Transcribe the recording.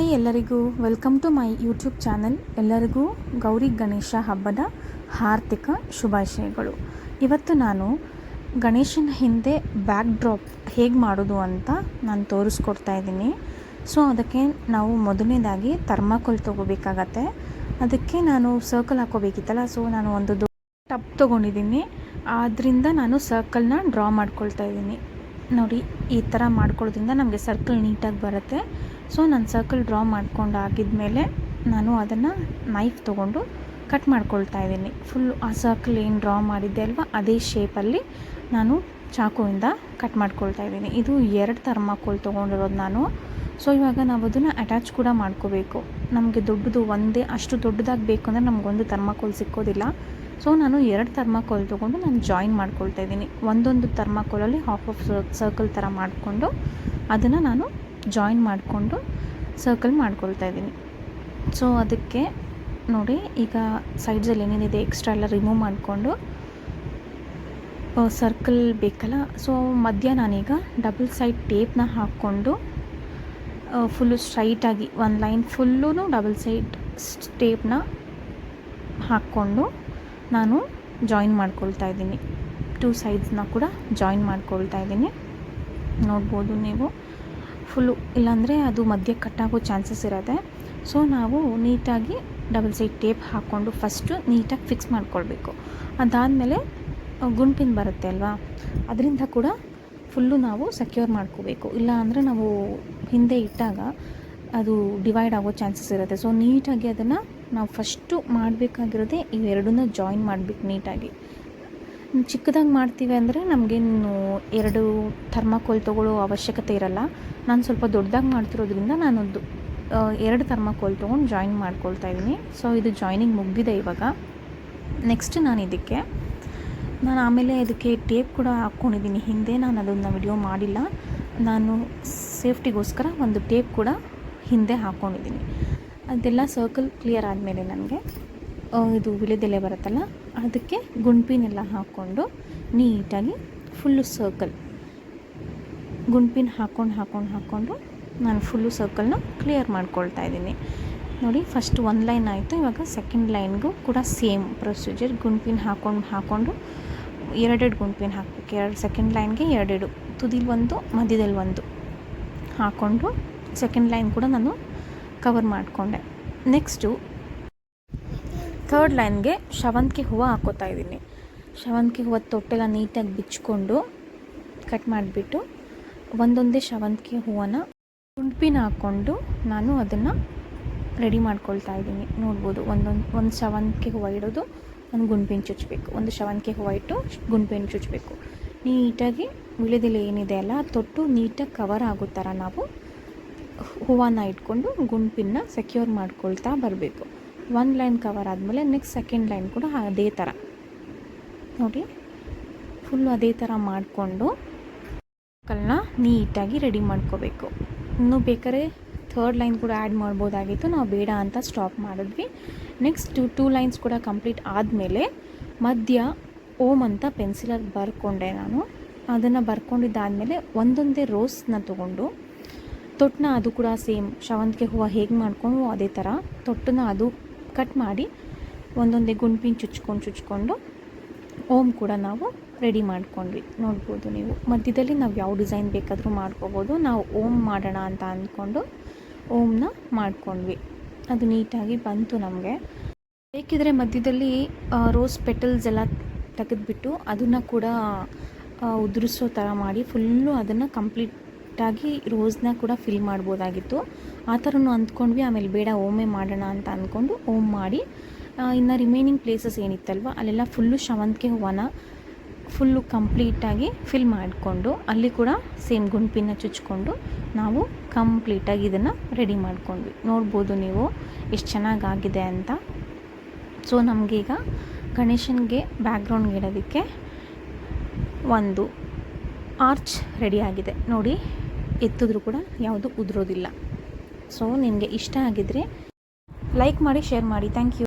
Hi ಎಲ್ಲರಿಗೂ welcome to my YouTube channel. ಎಲ್ಲರಿಗೂ ಗೌರಿ ಗಣೇಶ ಹಬ್ಬದ ಹಾರ್ದಿಕ ಶುಭಾಶಯಗಳು. ಇವತ್ತು ನಾನು ಗಣೇಶನ ಹಿಂದೆ ಬ್ಯಾಕ್ ಡ್ರಾಪ್ ಹೇಗೆ ಮಾಡೋದು ಅಂತ ನಾನು ತೋರಿಸ್ಕೊಡ್ತಾ ಇದ್ದೀನಿ. ಸೊ ಅದಕ್ಕೆ ನಾವು ಮೊದಲನೇದಾಗಿ ಥರ್ಮಾಕೋಲ್ ತೊಗೋಬೇಕಾಗತ್ತೆ. ಅದಕ್ಕೆ ನಾನು ಸರ್ಕಲ್ ಹಾಕೋಬೇಕಿತ್ತಲ್ಲ, ಸೊ ನಾನು ಒಂದು ಟಬ್ ತೊಗೊಂಡಿದ್ದೀನಿ. ಆದ್ದರಿಂದ ನಾನು ಸರ್ಕಲ್ನ ಡ್ರಾ ಮಾಡ್ಕೊಳ್ತಾ ಇದ್ದೀನಿ. ನೋಡಿ, ಈ ಥರ ಮಾಡ್ಕೊಳ್ಳೋದ್ರಿಂದ ನಮಗೆ ಸರ್ಕಲ್ ನೀಟಾಗಿ ಬರುತ್ತೆ. ಸೊ ನಾನು ಸರ್ಕಲ್ ಡ್ರಾ ಮಾಡ್ಕೊಂಡಾಗಿದ್ಮೇಲೆ ನಾನು ಅದನ್ನು ನೈಫ್ ತೊಗೊಂಡು ಕಟ್ ಮಾಡ್ಕೊಳ್ತಾ ಇದ್ದೀನಿ. ಫುಲ್ ಆ ಸರ್ಕಲ್ ಏನು ಡ್ರಾ ಮಾಡಿದ್ದೆ ಅಲ್ವಾ, ಅದೇ ಶೇಪಲ್ಲಿ ನಾನು ಚಾಕುವಿಂದ ಕಟ್ ಮಾಡ್ಕೊಳ್ತಾ ಇದ್ದೀನಿ. ಇದು 2 ಥರ್ಮಾಕೋಲ್ ತೊಗೊಂಡಿರೋದು ನಾನು. ಸೊ ಇವಾಗ ನಾವು ಅದನ್ನು ಅಟ್ಯಾಚ್ ಕೂಡ ಮಾಡ್ಕೋಬೇಕು. ನಮಗೆ ದೊಡ್ಡದು ಒಂದೇ ಅಷ್ಟು ದೊಡ್ಡದಾಗಿ ಬೇಕು ಅಂದರೆ ನಮಗೊಂದು ಥರ್ಮಾಕೋಲ್ ಸಿಕ್ಕೋದಿಲ್ಲ. ಸೊ ನಾನು 2 ಥರ್ಮಾಕೋಲ್ ತೊಗೊಂಡು ನಾನು ಜಾಯಿನ್ ಮಾಡ್ಕೊಳ್ತಾ ಇದ್ದೀನಿ. ಒಂದೊಂದು ಥರ್ಮಾಕೋಲಲ್ಲಿ ಹಾಫ್ ಸರ್ಕಲ್ ಥರ ಮಾಡಿಕೊಂಡು ಅದನ್ನು ನಾನು ಜಾಯಿನ್ ಮಾಡಿಕೊಂಡು ಸರ್ಕಲ್ ಮಾಡ್ಕೊಳ್ತಾ ಇದ್ದೀನಿ. ಸೊ ಅದಕ್ಕೆ ನೋಡಿ, ಈಗ ಸೈಡ್ಸಲ್ಲಿ ಏನೇನಿದೆ ಎಕ್ಸ್ಟ್ರಾ ಎಲ್ಲ ರಿಮೂವ್ ಮಾಡಿಕೊಂಡು ಸರ್ಕಲ್ ಬೇಕಲ್ಲ, ಸೊ ಮಧ್ಯ ನಾನೀಗ ಡಬಲ್ ಸೈಡ್ ಟೇಪ್ನ ಹಾಕ್ಕೊಂಡು ಫುಲ್ಲು ಸ್ಟ್ರೈಟಾಗಿ ಒಂದು ಲೈನ್ ಫುಲ್ಲೂ ಡಬಲ್ ಸೈಡ್ ಟೇಪ್ನ ಹಾಕ್ಕೊಂಡು ನಾನು ಜಾಯಿನ್ ಮಾಡ್ಕೊಳ್ತಾ ಇದ್ದೀನಿ. 2 ಸೈಡ್ಸ್ನ ಕೂಡ ಜಾಯಿನ್ ಮಾಡ್ಕೊಳ್ತಾ ಇದ್ದೀನಿ. ನೋಡ್ಬೋದು ನೀವು ಫುಲ್ಲು, ಇಲ್ಲಾಂದರೆ ಅದು ಮಧ್ಯೆ ಕಟ್ಟಾಗೋ ಚಾನ್ಸಸ್ ಇರುತ್ತೆ. ಸೊ ನಾವು ನೀಟಾಗಿ ಡಬಲ್ ಸೈಡ್ ಟೇಪ್ ಹಾಕ್ಕೊಂಡು ಫಸ್ಟು ನೀಟಾಗಿ ಫಿಕ್ಸ್ ಮಾಡ್ಕೊಳ್ಬೇಕು. ಅದಾದಮೇಲೆ ಗುಂಪಿನ ಬರುತ್ತೆ ಅಲ್ವಾ, ಅದರಿಂದ ಕೂಡ ಫುಲ್ಲು ನಾವು ಸೆಕ್ಯೂರ್ ಮಾಡ್ಕೋಬೇಕು. ಇಲ್ಲ ಅಂದರೆ ನಾವು ಹಿಂದೆ ಇಟ್ಟಾಗ ಅದು ಡಿವೈಡ್ ಆಗೋ ಚಾನ್ಸಸ್ ಇರುತ್ತೆ. ಸೊ ನೀಟಾಗಿ ಅದನ್ನು ನಾವು ಫಸ್ಟು ಮಾಡಬೇಕಾಗಿರೋದೇ ಇವೆರಡನ್ನ ಜಾಯಿನ್ ಮಾಡಬೇಕು ನೀಟಾಗಿ. ಚಿಕ್ಕದಾಗಿ ಮಾಡ್ತೀವಿ ಅಂದರೆ ನಮಗೇನು 2 ಥರ್ಮಾಕೋಲ್ ತೊಗೊಳ್ಳೋ ಅವಶ್ಯಕತೆ ಇರಲ್ಲ. ನಾನು ಸ್ವಲ್ಪ ದೊಡ್ಡದಾಗಿ ಮಾಡ್ತಿರೋದ್ರಿಂದ ನಾನೊಂದು 2 ಥರ್ಮಾಕೋಲ್ ತೊಗೊಂಡು ಜಾಯಿನ್ ಮಾಡ್ಕೊಳ್ತಾ ಇದ್ದೀನಿ. ಸೊ ಇದು ಜಾಯಿನಿಂಗ್ ಮುಗಿದಿದೆ ಇವಾಗ. ನೆಕ್ಸ್ಟ್ ನಾನು ಆಮೇಲೆ ಇದಕ್ಕೆ ಟೇಪ್ ಕೂಡ ಹಾಕ್ಕೊಂಡಿದ್ದೀನಿ ಹಿಂದೆ. ನಾನು ಅದನ್ನು ವಿಡಿಯೋ ಮಾಡಿಲ್ಲ. ನಾನು ಸೇಫ್ಟಿಗೋಸ್ಕರ ಒಂದು ಟೇಪ್ ಕೂಡ ಹಿಂದೆ ಹಾಕ್ಕೊಂಡಿದ್ದೀನಿ. ಅದೆಲ್ಲ ಸರ್ಕಲ್ ಕ್ಲಿಯರ್ ಆದಮೇಲೆ ನನಗೆ ಇದು ವಿಳೆದೆಲೆ ಬರುತ್ತಲ್ಲ, ಅದಕ್ಕೆ ಗುಂಪಿನೆಲ್ಲ ಹಾಕ್ಕೊಂಡು ನೀಟಾಗಿ ಫುಲ್ಲು ಸರ್ಕಲ್ ಗುಂಪಿನ ಹಾಕ್ಕೊಂಡು ನಾನು ಫುಲ್ಲು ಸರ್ಕಲ್ನ ಕ್ಲಿಯರ್ ಮಾಡ್ಕೊಳ್ತಾ ಇದ್ದೀನಿ. ನೋಡಿ, ಫಸ್ಟ್ 1 ಲೈನ್ ಆಯಿತು. ಇವಾಗ ಸೆಕೆಂಡ್ ಲೈನ್ಗೂ ಕೂಡ ಸೇಮ್ ಪ್ರೊಸೀಜರ್. ಗುಂಪಿನ ಹಾಕ್ಕೊಂಡು 2 ಗುಂಪಿನ ಹಾಕಬೇಕು. ಸೆಕೆಂಡ್ ಲೈನ್ಗೆ 2 ತುದಿಲಿ 1, ಮಧ್ಯದಲ್ಲಿ 1 ಹಾಕ್ಕೊಂಡು ಸೆಕೆಂಡ್ ಲೈನ್ ಕೂಡ ನಾನು ಕವರ್ ಮಾಡಿಕೊಂಡೆ. ನೆಕ್ಸ್ಟು 3rd ಲೈನ್ಗೆ ಶಾವಂತಿಗೆ ಹೂವು ಹಾಕೋತಾ ಇದ್ದೀನಿ. ಶಾವಂತಿಗೆ ಹೂವು ತೊಟ್ಟೆಲ್ಲ ನೀಟಾಗಿ ಬಿಚ್ಕೊಂಡು ಕಟ್ ಮಾಡಿಬಿಟ್ಟು ಒಂದೊಂದೇ ಶಾವಂತಿಗೆ ಹೂವನ್ನು ಗುಂಪಿನ ಹಾಕ್ಕೊಂಡು ನಾನು ಅದನ್ನು ರೆಡಿ ಮಾಡ್ಕೊಳ್ತಾ ಇದ್ದೀನಿ. ನೋಡ್ಬೋದು, ಒಂದು ಶಾವಂತಿಗೆ ಹೂವು ಇಡೋದು, ಒಂದು ಗುಂಪಿನ ಚುಚ್ಚಬೇಕು. ಒಂದು ಶಾವಂತಿಗೆ ಹೂವು ಇಟ್ಟು ಗುಂಪಿನ ಚುಚ್ಚಬೇಕು. ನೀಟಾಗಿ ವಿಳೆದೆಲೆ ಏನಿದೆ ಅಲ್ಲ, ತೊಟ್ಟು ನೀಟಾಗಿ ಕವರ್ ಆಗೋ ಥರ ನಾವು ಹೂವನ್ನು ಇಟ್ಕೊಂಡು ಗುಂಪಿನ ಸೆಕ್ಯೂರ್ ಮಾಡ್ಕೊಳ್ತಾ ಬರಬೇಕು. 1 ಲೈನ್ ಕವರ್ ಆದಮೇಲೆ ನೆಕ್ಸ್ಟ್ ಸೆಕೆಂಡ್ ಲೈನ್ ಕೂಡ ಅದೇ ಥರ ನೋಡಿ, ಫುಲ್ಲು ಅದೇ ಥರ ಮಾಡಿಕೊಂಡು ಕಲ್ಲನ್ನ ನೀಟಾಗಿ ರೆಡಿ ಮಾಡ್ಕೋಬೇಕು. ಇನ್ನೂ ಬೇಕಾದ್ರೆ 3rd ಲೈನ್ ಕೂಡ ಆ್ಯಡ್ ಮಾಡ್ಬೋದಾಗಿತ್ತು, ನಾವು ಬೇಡ ಅಂತ ಸ್ಟಾಪ್ ಮಾಡಿದ್ವಿ. ನೆಕ್ಸ್ಟ್ 2 ಲೈನ್ಸ್ ಕೂಡ ಕಂಪ್ಲೀಟ್ ಆದಮೇಲೆ ಮಧ್ಯ ಓಮ್ ಅಂತ ಪೆನ್ಸಿಲಲ್ಲಿ ಬರ್ಕೊಂಡೆ ನಾನು. ಅದನ್ನು ಬರ್ಕೊಂಡಿದ್ದಾದಮೇಲೆ ಒಂದೊಂದೇ ರೋಸ್ನ ತೊಗೊಂಡು ತೊಟ್ಟನ್ನ ಅದು ಕೂಡ ಸೇಮ್ ಶಾವಂತಿಗೆ ಹೂವು ಹೇಗೆ ಮಾಡ್ಕೊಂಡು ಅದೇ ಥರ ತೊಟ್ಟನ್ನ ಅದು ಕಟ್ ಮಾಡಿ ಒಂದೊಂದೇ ಗುಂಪಿನ ಚುಚ್ಕೊಂಡು ಓಮ್ ಕೂಡ ನಾವು ರೆಡಿ ಮಾಡ್ಕೊಂಡ್ವಿ. ನೋಡ್ಬೋದು ನೀವು, ಮಧ್ಯದಲ್ಲಿ ನಾವು ಯಾವ ಡಿಸೈನ್ ಬೇಕಾದರೂ ಮಾಡ್ಕೋಬೋದು. ನಾವು ಓಮ್ ಮಾಡೋಣ ಅಂತ ಅಂದ್ಕೊಂಡು ಓಮ್ನ ಮಾಡ್ಕೊಂಡ್ವಿ. ಅದು ನೀಟಾಗಿ ಬಂತು ನಮಗೆ. ಬೇಕಿದ್ರೆ ಮಧ್ಯದಲ್ಲಿ ರೋಸ್ ಪೆಟಲ್ಸ್ ಎಲ್ಲ ತೆಗೆದುಬಿಟ್ಟು ಅದನ್ನು ಕೂಡ ಉದುರಿಸೋ ಥರ ಮಾಡಿ ಫುಲ್ಲು ಅದನ್ನು ಕಂಪ್ಲೀಟಾಗಿ ರೋಸ್ನ ಕೂಡ ಫಿಲ್ ಮಾಡ್ಬೋದಾಗಿತ್ತು. ಆ ಥರನೂ ಅಂದ್ಕೊಂಡ್ವಿ. ಆಮೇಲೆ ಬೇಡ, ಓಮೇ ಮಾಡೋಣ ಅಂತ ಅಂದ್ಕೊಂಡು ಓಮ್ ಮಾಡಿ ಇನ್ನು ರಿಮೈನಿಂಗ್ ಪ್ಲೇಸಸ್ ಏನಿತ್ತಲ್ವ ಅಲ್ಲೆಲ್ಲ ಫುಲ್ಲು ಶಾವಂತಿಗೆ ಹೂವನ ಫುಲ್ಲು ಕಂಪ್ಲೀಟಾಗಿ ಫಿಲ್ ಮಾಡಿಕೊಂಡು ಅಲ್ಲಿ ಕೂಡ ಸೇಮ್ ಗುಂಪಿನ ಚುಚ್ಕೊಂಡು ನಾವು ಕಂಪ್ಲೀಟಾಗಿ ಇದನ್ನು ರೆಡಿ ಮಾಡ್ಕೊಂಡ್ವಿ. ನೋಡ್ಬೋದು ನೀವು ಎಷ್ಟು ಚೆನ್ನಾಗಾಗಿದೆ ಅಂತ. ಸೊ ನಮಗೀಗ ಗಣೇಶನಿಗೆ ಬ್ಯಾಕ್ಗ್ರೌಂಡ್ಗೆ ಇಡೋದಕ್ಕೆ ಒಂದು ಆರ್ಚ್ ರೆಡಿಯಾಗಿದೆ. ನೋಡಿ, ಎತ್ತಿದ್ರೂ ಕೂಡ ಯಾವುದು ಉದುರೋದಿಲ್ಲ. ಸೊ ನಿಮಗೆ ಇಷ್ಟ ಆಗಿದ್ದರೆ ಲೈಕ್ ಮಾಡಿ, ಶೇರ್ ಮಾಡಿ. Thank you.